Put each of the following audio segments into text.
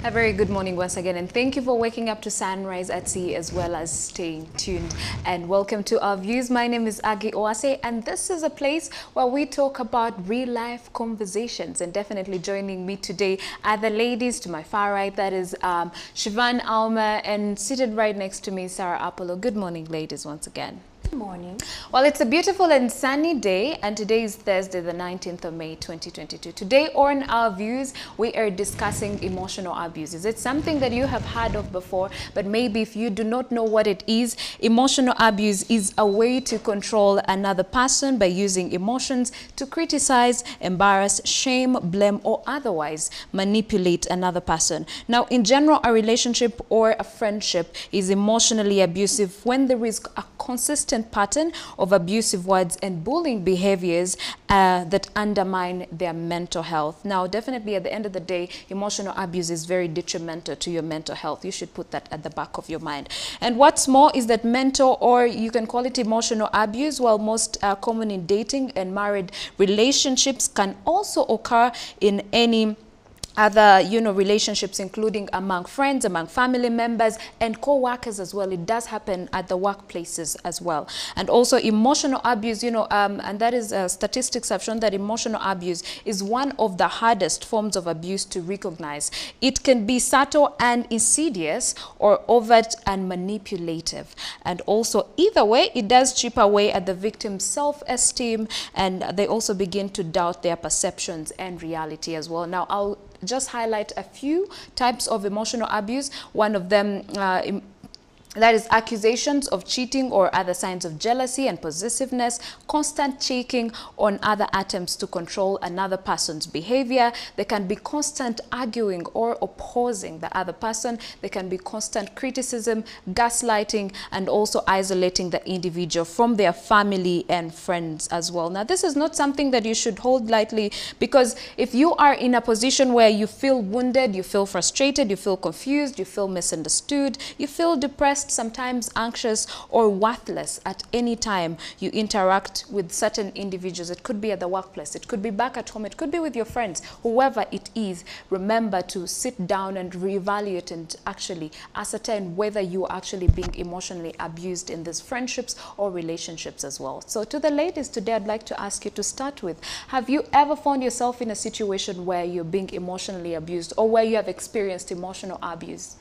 A very good morning once again, and thank you for waking up to Sunrise at Sea as well as staying tuned. And welcome to our views. My name is Agi Oase, and this is a place where we talk about real life conversations. And definitely joining me today are the ladies to my far right. That is Siobhan Alma, and seated right next to me, Sarah Apollo. Good morning, ladies, once again. Good morning. Well, it's a beautiful and sunny day, and today is Thursday, the 19th of May, 2022. Today on Our Views, we are discussing emotional abuse. Is it something that you have heard of before, but maybe if you do not know what it is? Emotional abuse is a way to control another person by using emotions to criticize, embarrass, shame, blame, or otherwise manipulate another person. Now, in general, a relationship or a friendship is emotionally abusive when there is a consistent pattern of abusive words and bullying behaviors that undermine their mental health. Now, definitely at the end of the day, emotional abuse is very detrimental to your mental health. You should put that at the back of your mind. And what's more is that mental, or you can call it emotional abuse, while most common in dating and married relationships, can also occur in any other, relationships, including among friends, among family members, and co-workers as well. It does happen at the workplaces as well. And also emotional abuse, and that is statistics have shown that emotional abuse is one of the hardest forms of abuse to recognize. It can be subtle and insidious, or overt and manipulative. And also, either way, it does chip away at the victim's self-esteem, and they also begin to doubt their perceptions and reality as well. Now, I'll just highlight a few types of emotional abuse. One of them that is accusations of cheating or other signs of jealousy and possessiveness, constant checking on other attempts to control another person's behavior. There can be constant arguing or opposing the other person. There can be constant criticism, gaslighting, and also isolating the individual from their family and friends as well. Now, this is not something that you should hold lightly, because if you are in a position where you feel wounded, you feel frustrated, you feel confused, you feel misunderstood, you feel depressed, sometimes anxious, or worthless at any time you interact with certain individuals. It could be at the workplace, it could be back at home, it could be with your friends, whoever it is. Remember to sit down and reevaluate and actually ascertain whether you are actually being emotionally abused in these friendships or relationships as well. So to the ladies today, I'd like to ask you to start with, have you ever found yourself in a situation where you're being emotionally abused, or where you have experienced emotional abuse?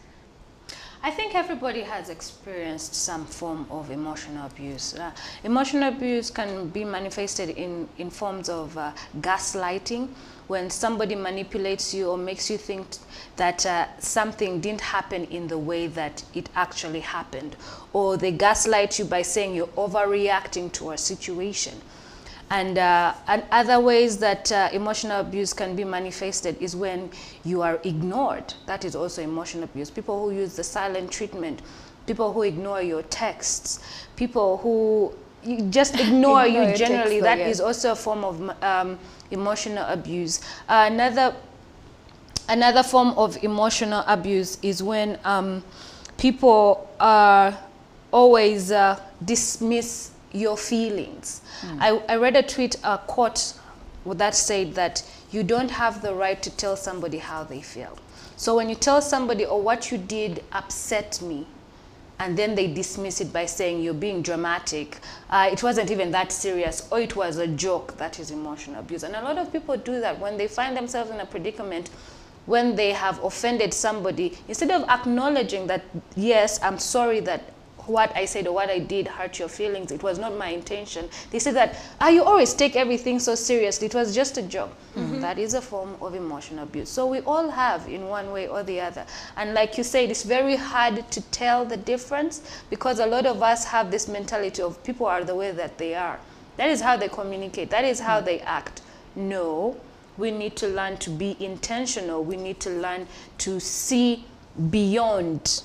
I think everybody has experienced some form of emotional abuse. Emotional abuse can be manifested in forms of gaslighting, when somebody manipulates you or makes you think that something didn't happen in the way that it actually happened. Or they gaslight you by saying you're overreacting to a situation. And other ways that emotional abuse can be manifested is when you are ignored. That is also emotional abuse. People who use the silent treatment, people who ignore your texts, people who just ignore you generally. That is also a form of emotional abuse. Another form of emotional abuse is when people always dismiss your feelings. I read a quote that said that you don't have the right to tell somebody how they feel. So when you tell somebody, oh, what you did upset me, and then they dismiss it by saying you're being dramatic, it wasn't even that serious, or it was a joke, that is emotional abuse. And a lot of people do that when they find themselves in a predicament, when they have offended somebody. Instead of acknowledging that, yes, I'm sorry that what I said or what I did hurt your feelings, it was not my intention, they say that, you always take everything so seriously, it was just a joke. That is a form of emotional abuse. So we all have, in one way or the other. And like you said, it's very hard to tell the difference, because a lot of us have this mentality of people are the way that they are. That is how they communicate, that is how they act. No, we need to learn to be intentional. We need to learn to see beyond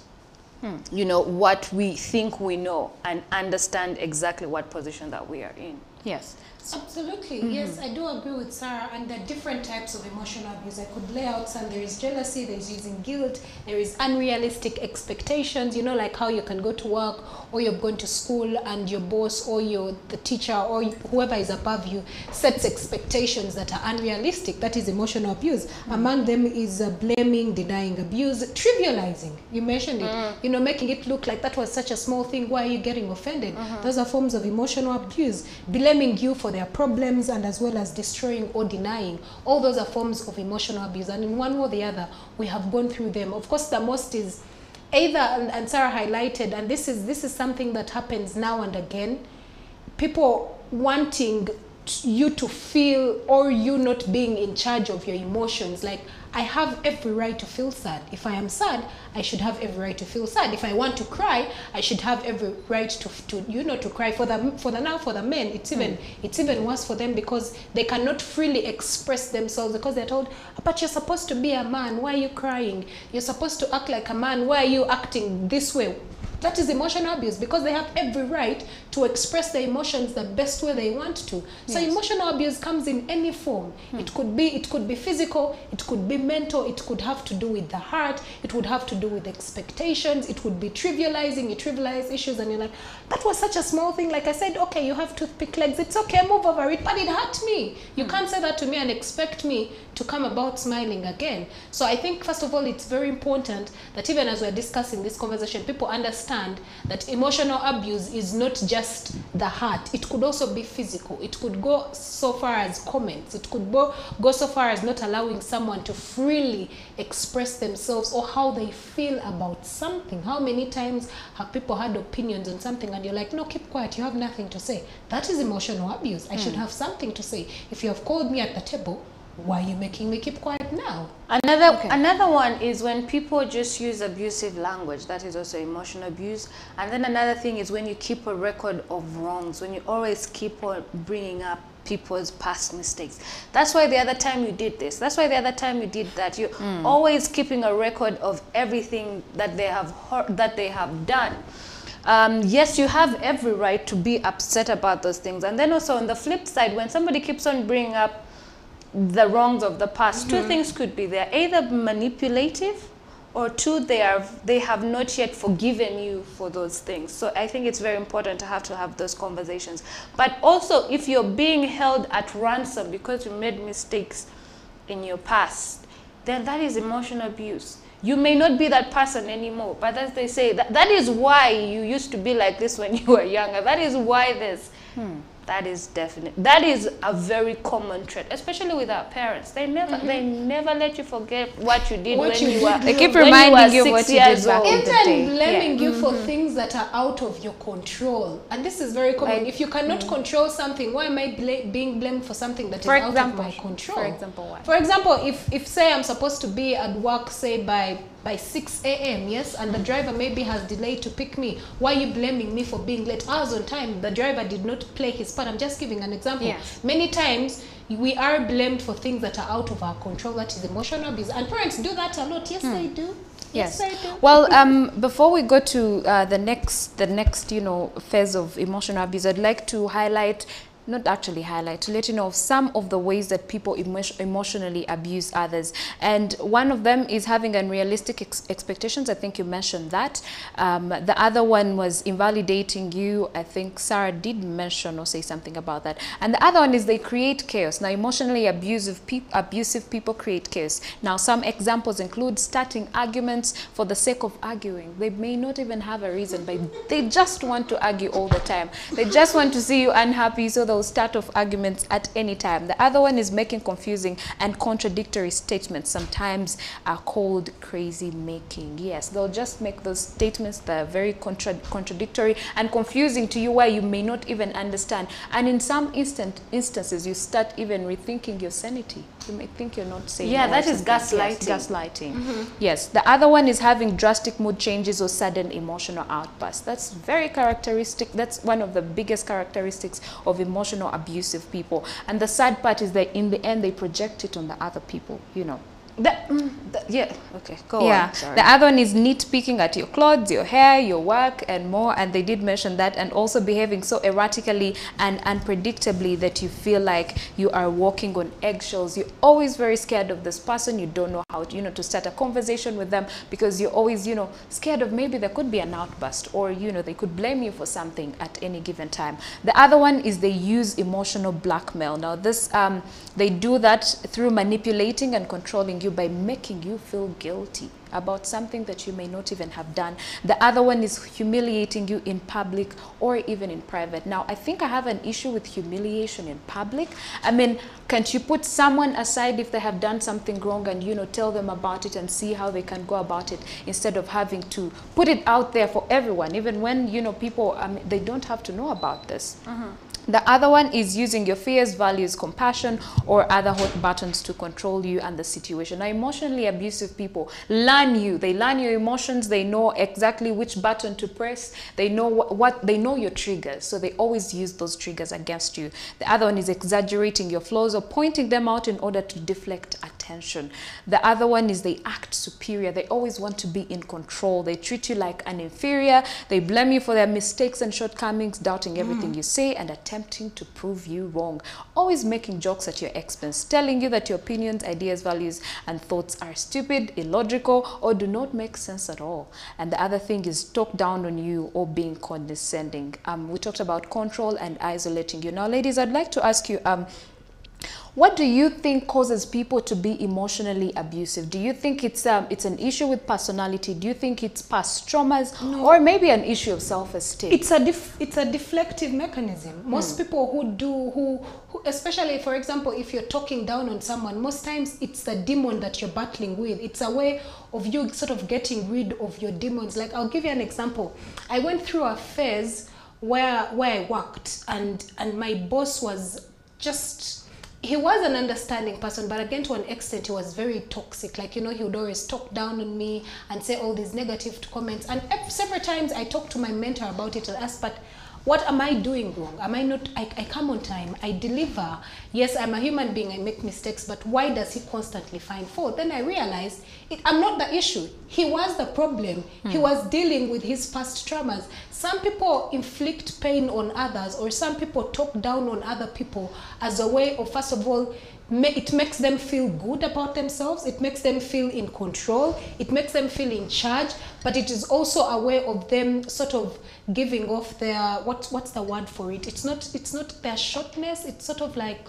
what we think we know, and understand exactly what position that we are in. Yes. Absolutely, yes, I do agree with Sarah, and there are different types of emotional abuse. I could lay out some. There is jealousy, there is using guilt, there is unrealistic expectations, you know, like how you can go to work or you're going to school and your boss or the teacher or whoever is above you sets expectations that are unrealistic. That is emotional abuse. Among them is blaming, denying abuse, trivializing. You mentioned it, you know, making it look like that was such a small thing. Why are you getting offended? Those are forms of emotional abuse. Blaming you for their problems, and as well as destroying or denying. All those are forms of emotional abuse, and in one way or the other, we have gone through them. Of course, the most is either, and Sarah highlighted, and this is something that happens now and again, people wanting you to feel, or you not being in charge of your emotions. Like, I have every right to feel sad. If I am sad, I should have every right to feel sad. If I want to cry, I should have every right to you know, to cry. For the men, it's even worse for them, because they cannot freely express themselves, because they're told, but you're supposed to be a man, why are you crying? You're supposed to act like a man, why are you acting this way? That is emotional abuse, because they have every right to express their emotions the best way they want to. So emotional abuse comes in any form. It could be physical, it could be mental, it could have to do with the heart, it would have to do with expectations, it would be trivializing. You trivialize issues and you're like, that was such a small thing. Like I said, okay, you have toothpick legs, it's okay, move over it, but it hurt me. You can't say that to me and expect me to come about smiling again. So I think, first of all, it's very important that even as we're discussing this conversation, people understand that emotional abuse is not just the heart. It could also be physical. It could go so far as comments. It could go so far as not allowing someone to freely express themselves or how they feel about something. How many times have people had opinions on something and you're like, no, keep quiet, you have nothing to say? That is emotional abuse. I should have something to say. If you have called me at the table, why are you making me keep quiet now? Another one is when people just use abusive language. That is also emotional abuse. And then another thing is when you keep a record of wrongs, when you always keep on bringing up people's past mistakes. That's why the other time you did this, that's why the other time you did that. You're always keeping a record of everything that they have done. Yes, you have every right to be upset about those things. And then also on the flip side, when somebody keeps on bringing up the wrongs of the past, two things could be: they're either manipulative, or two, they have not yet forgiven you for those things. So I think it's very important to have those conversations. But also, if you're being held at ransom because you made mistakes in your past, then that is emotional abuse. You may not be that person anymore, but as they say, that is why you used to be like this when you were younger. That is why this. That is that is a very common trait, especially with our parents. They never let you forget what you did when you were. They keep reminding you what you did back in the day. Even blaming you for things that are out of your control. And this is very common. Like, if you cannot control something, why am I being blamed for something that is out of my control? For example, why? For example, if say I'm supposed to be at work, say by 6 a.m., yes, and the driver maybe has delayed to pick me, why are you blaming me for being late? I was on time, the driver did not play his part. I'm just giving an example. Yes. Many times we are blamed for things that are out of our control. That is emotional abuse, and parents do that a lot. Yes, they do. Yes. I do. Well, before we go to the next phase of emotional abuse, I'd like to highlight, not actually highlight, to let you know of some of the ways that people emotionally abuse others. And one of them is having unrealistic expectations. I think you mentioned that. The other one was invalidating you. I think Sarah did mention or say something about that. And the other one is they create chaos. Now, emotionally abusive people create chaos. Now, some examples include starting arguments for the sake of arguing. They may not even have a reason, but they just want to argue all the time. They just want to see you unhappy, so they'll start off arguments at any time. The other one is making confusing and contradictory statements, sometimes are called crazy making. Yes, they'll just make those statements that are very contradictory and confusing to you, where you may not even understand. And in some instances, you start even rethinking your sanity. You may think you're not saying. Yeah, that is gaslighting. Yes, gaslighting. Yes. The other one is having drastic mood changes or sudden emotional outbursts. That's very characteristic. That's one of the biggest characteristics of emotional abusive people. And the sad part is that in the end, they project it on the other people, you know. Yeah, okay, go Yeah, on. Sorry. the other one is nitpicking at your clothes, your hair, your work, and more. And they did mention that, and also behaving so erratically and unpredictably that you feel like you are walking on eggshells. You're always very scared of this person. You don't know how to, to start a conversation with them, because you're always, scared of maybe there could be an outburst, or, they could blame you for something at any given time. The other one is they use emotional blackmail. Now this, they do that through manipulating and controlling you by making you feel guilty about something that you may not even have done. The other one is humiliating you in public or even in private. Now, I think I have an issue with humiliation in public. I mean, can't you put someone aside if they have done something wrong and, tell them about it and see how they can go about it, instead of having to put it out there for everyone, even when, people, they don't have to know about this. The other one is using your fears, values, compassion, or other hot buttons to control you and the situation. Now, emotionally abusive people learn you. They learn your emotions. They know exactly which button to press. They know what they know your triggers. So they always use those triggers against you. The other one is exaggerating your flaws or pointing them out in order to deflect attention. The other one is they act superior. They always want to be in control. They treat you like an inferior. They blame you for their mistakes and shortcomings, doubting everything you say and attempting to prove you wrong. Always making jokes at your expense, telling you that your opinions, ideas, values, and thoughts are stupid, illogical, or do not make sense at all. And the other thing is talk down on you or being condescending. We talked about control and isolating you. Now, ladies, I'd like to ask you, what do you think causes people to be emotionally abusive? Do you think it's an issue with personality? Do you think it's past traumas, or maybe an issue of self-esteem? It's a deflective mechanism. Most people who especially, for example, if you're talking down on someone, most times it's the demon that you're battling with. It's a way of you sort of getting rid of your demons. Like, I'll give you an example. I went through a phase where I worked, and my boss was just, he was an understanding person, but again, to an extent, he was very toxic. Like, he would always talk down on me and say all these negative comments. And several times I talked to my mentor about it and asked, but what am I doing wrong? Am I not, I come on time, I deliver. Yes, I'm a human being, I make mistakes, but why does he constantly find fault? Then I realized, I'm not the issue. He was the problem. He was dealing with his past traumas. Some people inflict pain on others, or some people talk down on other people as a way of, first of all, it makes them feel good about themselves. It makes them feel in control. It makes them feel in charge. But it is also a way of them sort of giving off their, what's the word for it? It's not their shortness. It's sort of like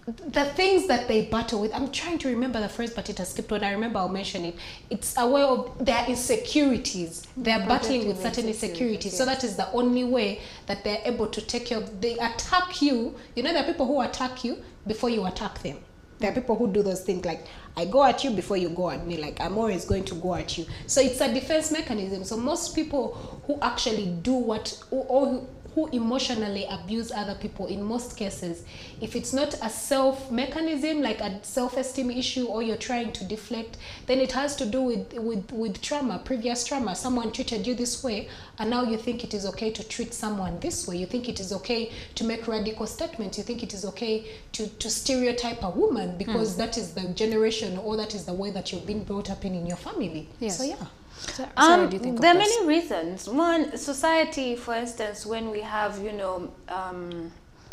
the things that they battle with. I'm trying to remember the phrase, but it has skipped. When I remember, I'll mention it. It's a way of their insecurities. They're battling with certain insecurities. Yes. So that is the only way that they're able to take care of. They attack you. There are people who attack you before you attack them. There are people who do those things like, I go at you before you go at me. Like, I'm always going to go at you. So it's a defense mechanism. So most people who actually do who emotionally abuse other people, in most cases, if it's not a self mechanism, like a self-esteem issue, or you're trying to deflect, then it has to do with trauma, previous trauma. Someone treated you this way, and now you think it is okay to treat someone this way. You think it is okay to make radical statements. You think it is okay to stereotype a woman because that is the generation, or that is the way that you've been brought up in your family. Yes. So yeah. Sorry, do you think there are of this? many reasons. One, society, for instance, when we have,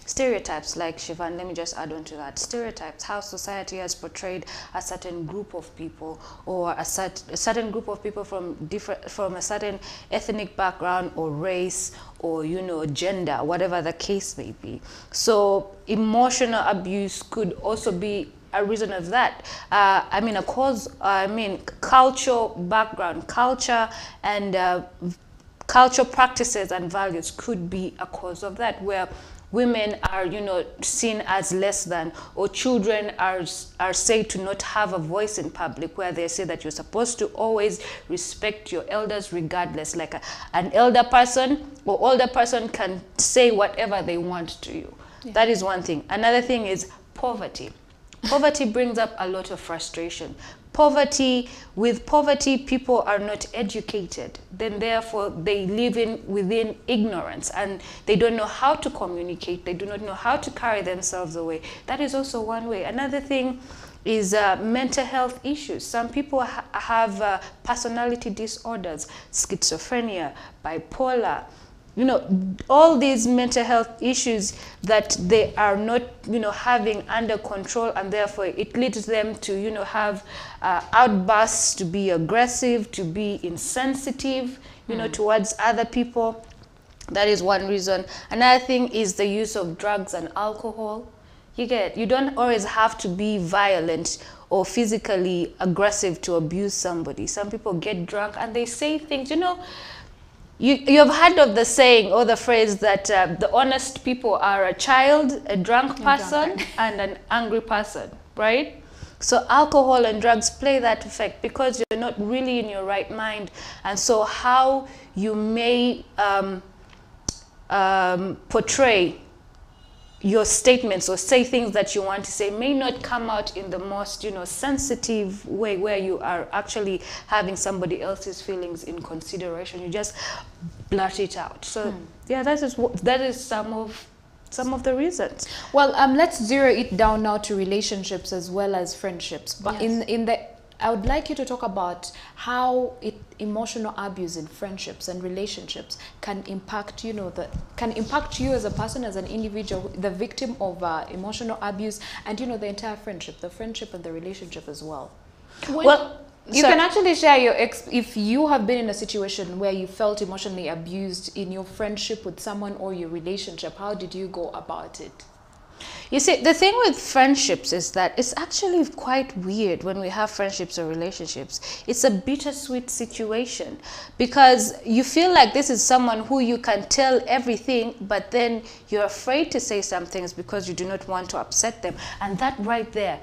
stereotypes, like Shivan, let me just add on to that. Stereotypes, how society has portrayed a certain group of people, or a certain group of people from a certain ethnic background or race, or gender, whatever the case may be. So emotional abuse could also be a reason of that. Cultural background, culture and cultural practices and values could be a cause of that, where women are, seen as less than, or children are said to not have a voice in public, where they say that you're supposed to always respect your elders regardless. Like an elder person or older person can say whatever they want to you. Yeah. That is one thing. Another thing is poverty. Poverty brings up a lot of frustration. With poverty, people are not educated. Then therefore, they live within ignorance, and they don't know how to communicate. They do not know how to carry themselves away. That is also one way. Another thing is mental health issues. Some people have personality disorders, schizophrenia, bipolar, you know, all these mental health issues that they are not, you know, having under control, and therefore it leads them to, you know, have outbursts, to be aggressive, to be insensitive, you know, towards other people. That is one reason. Another thing is the use of drugs and alcohol. You don't always have to be violent or physically aggressive to abuse somebody. Some people get drunk and they say things, you know, you have heard of the saying or the phrase that the honest people are a child, a drunk person, and an angry person, right? So alcohol and drugs play that effect because you're not really in your right mind. And so how you may portray your statements or say things that you want to say may not come out in the most, you know, sensitive way, where you are actually having somebody else's feelings in consideration. You just blurt it out. So yeah, that is some of the reasons. Well, let's zero it down now to relationships as well as friendships. But I would like you to talk about how emotional abuse in friendships and relationships can impact, you know, can impact you as a person, as an individual, the victim of emotional abuse, and, you know, the entire friendship, the friendship and the relationship as well. You can actually share your if you have been in a situation where you felt emotionally abused in your friendship with someone or your relationship. How did you go about it? You see, the thing with friendships is that it's actually quite weird when we have friendships or relationships. It's a bittersweet situation because you feel like this is someone who you can tell everything, but then you're afraid to say some things because you do not want to upset them. And that right there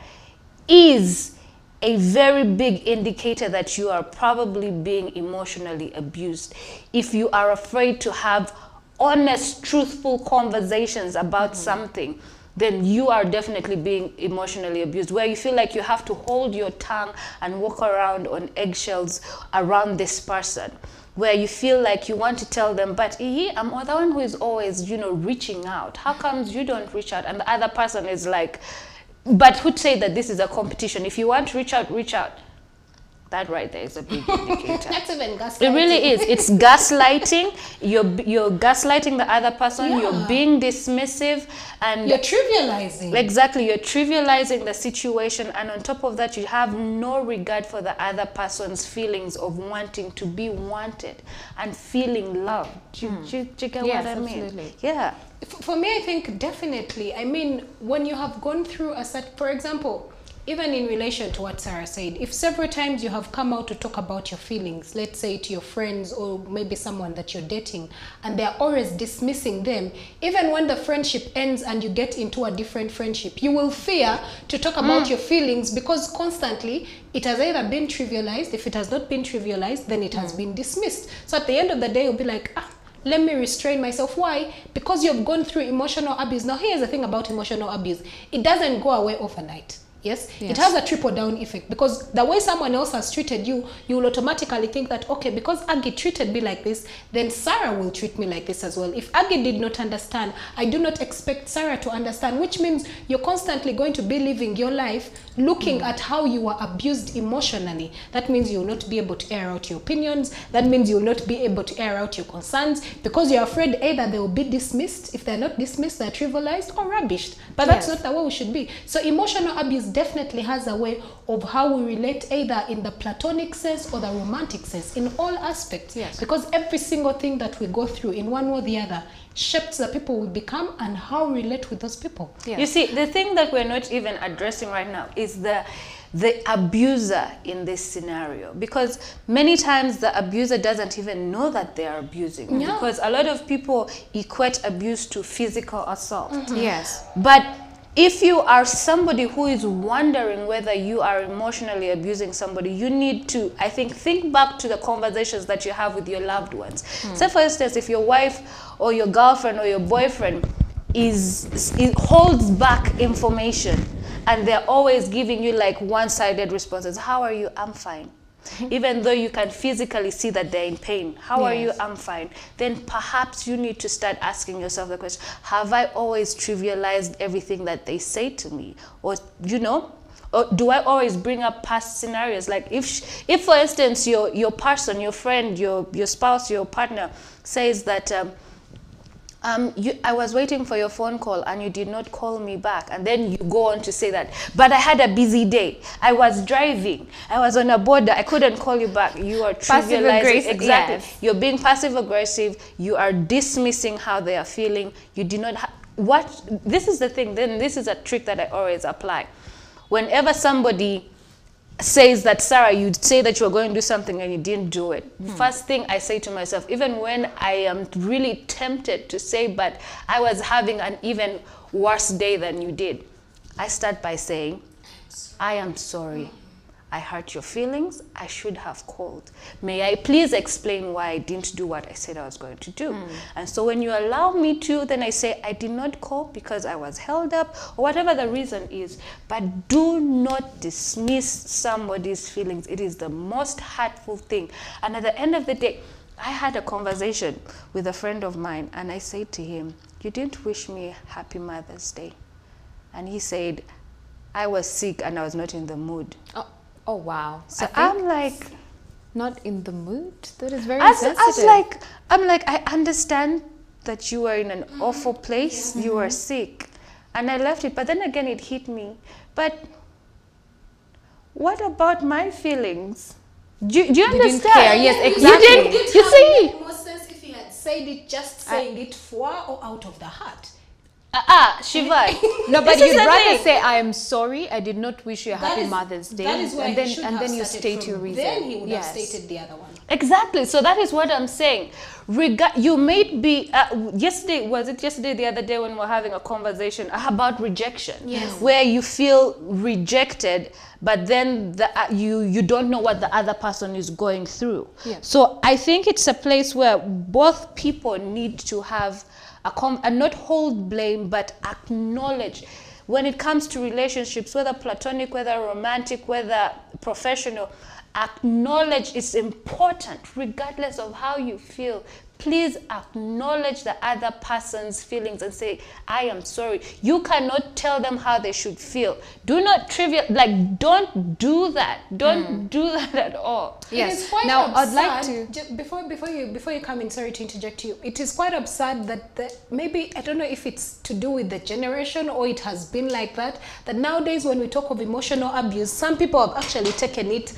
is a very big indicator that you are probably being emotionally abused. If you are afraid to have honest, truthful conversations about something, then you are definitely being emotionally abused, where you feel like you have to hold your tongue and walk around on eggshells around this person, where you feel like you want to tell them, but I'm the one who is always, you know, reaching out. How comes you don't reach out? And the other person is like, but who'd say that this is a competition? If you want to reach out, reach out. That right there is a big indicator. That's even gaslighting. It really is. It's gaslighting. You're gaslighting the other person. Yeah. You're being dismissive, and you're trivializing. Exactly, you're trivializing the situation, and on top of that, you have no regard for the other person's feelings of wanting to be wanted and feeling loved. Do you get what I mean? Absolutely. Yeah. For me, I think definitely. I mean, when you have gone through a set, for example, even in relation to what Sarah said, if several times you have come out to talk about your feelings, let's say to your friends or maybe someone that you're dating, and they're always dismissing them, even when the friendship ends and you get into a different friendship, you will fear to talk about your feelings because constantly it has either been trivialized. If it has not been trivialized, then it has been dismissed. So at the end of the day, you'll be like, let me restrain myself. Why? Because you've gone through emotional abuse. Now, here's the thing about emotional abuse. It doesn't go away overnight. Yes, it has a triple down effect, because the way someone else has treated you, you will automatically think that, okay, because Aggie treated me like this, then Sarah will treat me like this as well. If Aggie did not understand, I do not expect Sarah to understand, which means you're constantly going to be living your life looking at how you were abused emotionally. That means you will not be able to air out your opinions. That means you will not be able to air out your concerns because you're afraid either they will be dismissed. If they're not dismissed, they're trivialized or rubbished. But that's not the way we should be. So emotional abuse definitely has a way of how we relate, either in the platonic sense or the romantic sense, in all aspects. Yes. Because every single thing that we go through in one way or the other shapes the people we become and how we relate with those people. Yes. You see, the thing that we're not even addressing right now is the abuser in this scenario, because many times the abuser doesn't even know that they are abusing, because a lot of people equate abuse to physical assault. Yes. But if you are somebody who is wondering whether you are emotionally abusing somebody, you need to, I think back to the conversations that you have with your loved ones. Say, for instance, if your wife or your girlfriend or your boyfriend holds back information and they're always giving you like one-sided responses. How are you? I'm fine. Even though you can physically see that they're in pain. How are you? I'm fine. Then perhaps you need to start asking yourself the question, have I always trivialized everything that they say to me? Or, you know, Or do I always bring up past scenarios? Like if for instance, your person, your friend, your spouse, your partner says that, I was waiting for your phone call and you did not call me back. And then you go on to say that, but I had a busy day. I was driving. I was on a border. I couldn't call you back. You are trivializing. Exactly. Yes. You're being passive aggressive. You are dismissing how they are feeling. You do not this is the thing. Then this is a trick that I always apply. Whenever somebody says that, Sarah, you say that you were going to do something and you didn't do it. First thing I say to myself, even when I am really tempted to say, but I was having an even worse day than you did, I start by saying, I am sorry. I hurt your feelings. I should have called. May I please explain why I didn't do what I said I was going to do? And so when you allow me to, then I say, I did not call because I was held up, or whatever the reason is. But do not dismiss somebody's feelings. It is the most hurtful thing. And at the end of the day, I had a conversation with a friend of mine, and I said to him, you didn't wish me Happy Mother's Day. And he said, I was sick and I was not in the mood. Oh wow! So I'm like, not in the mood. That is very sensitive. I'm like, I understand that you were in an awful place. You were sick, and I left it. But then again, it hit me. But what about my feelings? Do you understand? Didn't care. Yes, exactly. You didn't. You see, more sense if he had said it, just saying it for or out of the heart. Shiva. No, but you'd rather say, I am sorry, I did not wish you a Happy Mother's Day. That is where and then you state your reason. Then he would have stated the other one. Exactly. So that is what I'm saying. You may be, yesterday, the other day when we were having a conversation about rejection, where you feel rejected, but then you don't know what the other person is going through. So I think it's a place where both people need to have and not hold blame, but acknowledge. When it comes to relationships, whether platonic, whether romantic, whether professional, acknowledge it's important, regardless of how you feel. Please acknowledge the other person's feelings and say, I am sorry. You cannot tell them how they should feel. Do not don't do that. Don't do that at all. Yes. It is quite absurd. I'd like to before you come in, sorry to interject you. It is quite absurd that maybe, I don't know if it's to do with the generation or it has been like that nowadays when we talk of emotional abuse, some people have actually taken it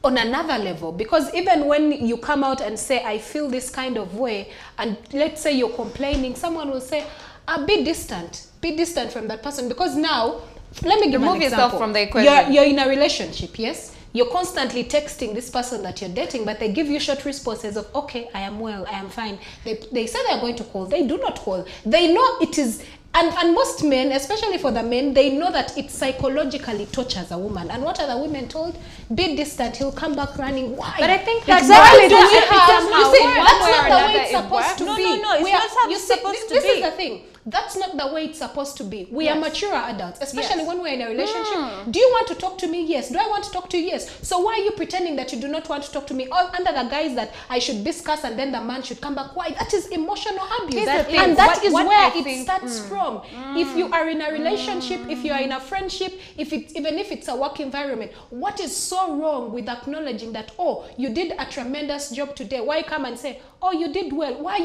on another level, because even when you come out and say, I feel this kind of way, and let's say you're complaining, someone will say, be distant from that person, because now, let me give you an example. Remove yourself from the equation. You're in a relationship, yes? You're constantly texting this person that you're dating, but they give you short responses of, okay, I am well, I am fine. They say they're going to call. They do not call. They know it is. And most men, especially for the men, they know that it psychologically tortures a woman. And what are the women told? Be distant, he'll come back running. Why? But I think that's not the way it's supposed to be. No, it's not how it's supposed to be. This is the thing. That's not the way it's supposed to be. We are mature adults, especially when we're in a relationship. Do you want to talk to me? Yes. Do I want to talk to you? Yes. So why are you pretending that you do not want to talk to me? All under the guise that I should discuss and then the man should come back. Why? That is emotional abuse. And that is where it starts from. If you are in a relationship, if you are in a friendship, even if it's a work environment, what is so wrong with acknowledging that, oh, you did a tremendous job today? Why come and say, oh, you did well? Why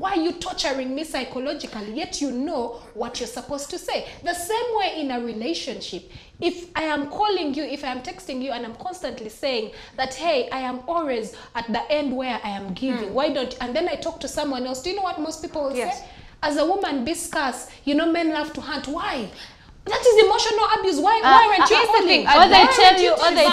are you torturing me psychologically? Yet you know what you're supposed to say. The same way in a relationship, if I am calling you, if I am texting you, and I'm constantly saying that, hey, I am always at the end where I am giving, why don't, and then I talk to someone else, do you know what most people will say? As a woman, be scarce. You know, men love to hunt. Why? That is emotional abuse. Why aren't you calling? Or they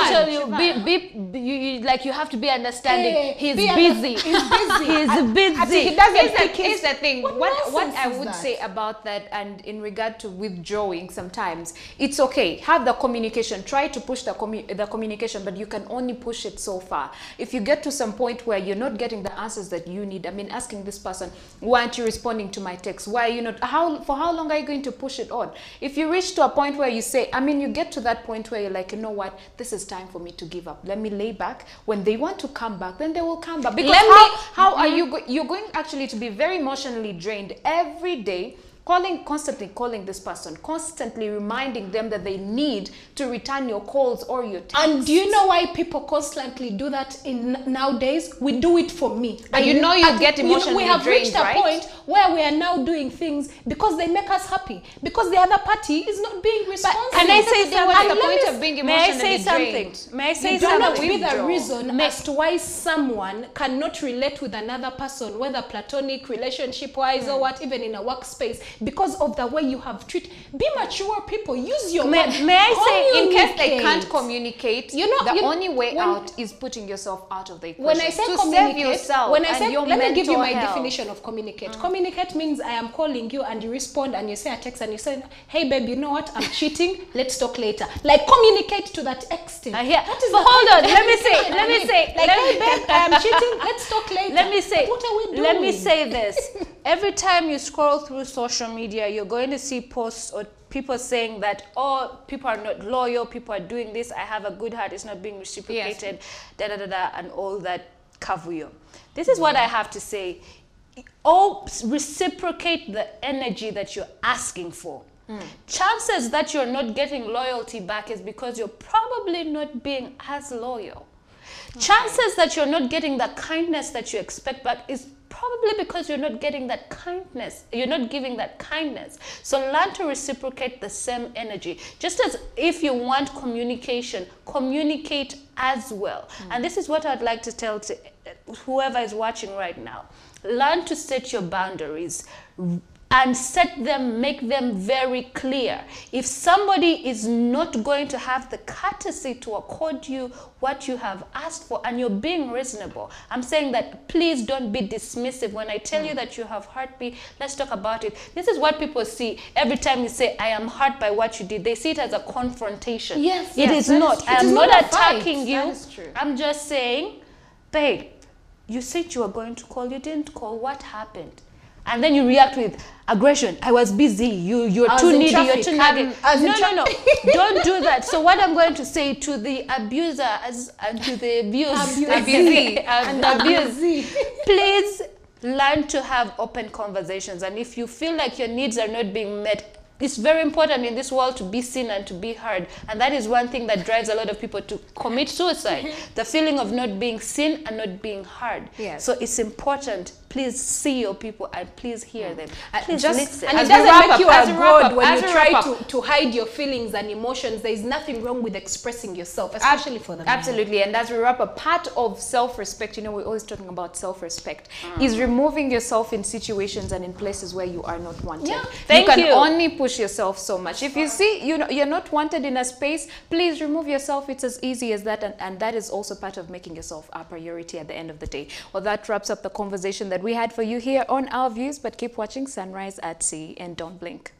tell you, like you have to be understanding. Hey, he's busy. He's busy. He's busy. He doesn't. Here's the thing. What I would say about that, and in regard to withdrawing, sometimes it's okay. Have the communication. Try to push the communication, but you can only push it so far. If you get to some point where you're not getting the answers that you need, I mean, asking this person, why aren't you responding to my text? Why are you not? For how long are you going to push it on? If you reach to a point where you say, I mean, you get to that point where you're like, you know what, this is time for me to give up. Let me lay back. When they want to come back, then they will come back. Because how are you're going actually to be very emotionally drained every day, constantly calling this person, constantly reminding them that they need to return your calls or your texts. And do you know why people constantly do that nowadays? We do it for me. And you get emotionally we have drained, reached a right? point where we are now doing things because they make us happy, because the other party is not being responsive. Can I say something? What's the point of being emotionally drained? May I say Do not something? be the reason as to why someone cannot relate with another person, whether platonic, relationship-wise, or what, even in a workspace, because of the way you have treated. Be mature people. Use your May I say, in case they can't communicate, the only way out is putting yourself out of the equation. When I say to communicate, save yourself when I say, your let me give you my mental health. definition of communicate. Communicate means I am calling you and you respond and you say a text and you say, hey babe, you know what? I'm cheating. Let's talk later. Like, communicate to that extent. That is but hold on. Let me say. Like, hey babe, I'm cheating. Let's talk later. Let me say. But what are we doing? Let me say this. Every time you scroll through social media, you're going to see posts or people saying that, oh, people are not loyal, people are doing this, I have a good heart, it's not being reciprocated, and all that kavuyo. This is what I have to say. Oh, reciprocate the energy that you're asking for. Chances that you're not getting loyalty back is because you're probably not being as loyal. Chances that you're not getting the kindness that you expect back is probably because you're not getting that kindness. You're not giving that kindness. So learn to reciprocate the same energy. Just as if you want communication, communicate as well. And this is what I'd like to tell to whoever is watching right now. Learn to set your boundaries and make them very clear. If somebody is not going to have the courtesy to accord you what you have asked for and you're being reasonable, I'm saying that please don't be dismissive. When I tell you that you have hurt me, let's talk about it. This is what people see every time you say, I am hurt by what you did. They see it as a confrontation. Yes, it is not. I am not attacking you. That is true. I'm just saying, babe, you said you were going to call, you didn't call, what happened? And then you react with aggression. I was busy. You're too needy. You're too nagging. No. Don't do that. So what I'm going to say to the abusers and to the abused, please learn to have open conversations. And if you feel like your needs are not being met, it's very important in this world to be seen and to be heard. And that is one thing that drives a lot of people to commit suicide. The feeling of not being seen and not being heard. Yes. So it's important. Please see your people and please hear them. Please listen. And it doesn't make you a god when you try to hide your feelings and emotions. There is nothing wrong with expressing yourself, especially for the men. Absolutely. And as we wrap up, part of self-respect, you know, we're always talking about self-respect, is removing yourself in situations and in places where you are not wanted. Yeah. You can only push yourself so much. If you see you're not wanted in a space, please remove yourself. It's as easy as that, and that is also part of making yourself a priority at the end of the day. Well, that wraps up the conversation that we had for you here on Our Views, but keep watching Sunrise at Sea and don't blink.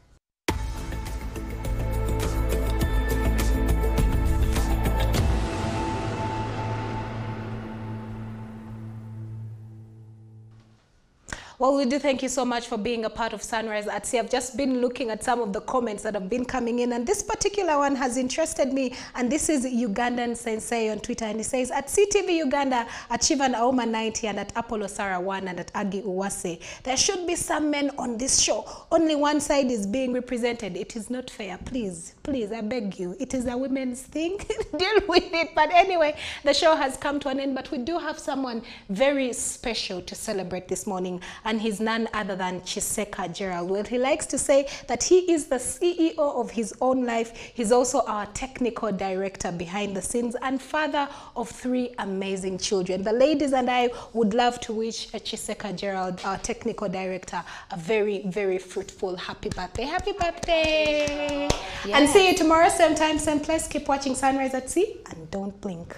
Well, we do thank you so much for being a part of Sunrise at Sea. I've just been looking at some of the comments that have been coming in, and this particular one has interested me. And this is Ugandan Sensei on Twitter, and he says, at CTV Uganda, at Chivan Auma 90, and at Apollo Sarah 1, and at Agi Uwase, there should be some men on this show. Only one side is being represented. It is not fair. Please, please, I beg you. It is a women's thing. Deal with it. But anyway, the show has come to an end, but we do have someone very special to celebrate this morning. And he's none other than Chiseka Gerald. Well, he likes to say that he is the CEO of his own life. He's also our technical director behind the scenes and father of 3 amazing children. The ladies and I would love to wish Chiseka Gerald, our technical director, a very, very fruitful happy birthday. Happy birthday! Yes. And see you tomorrow, same time, same place. Keep watching Sunrise at Sea and don't blink.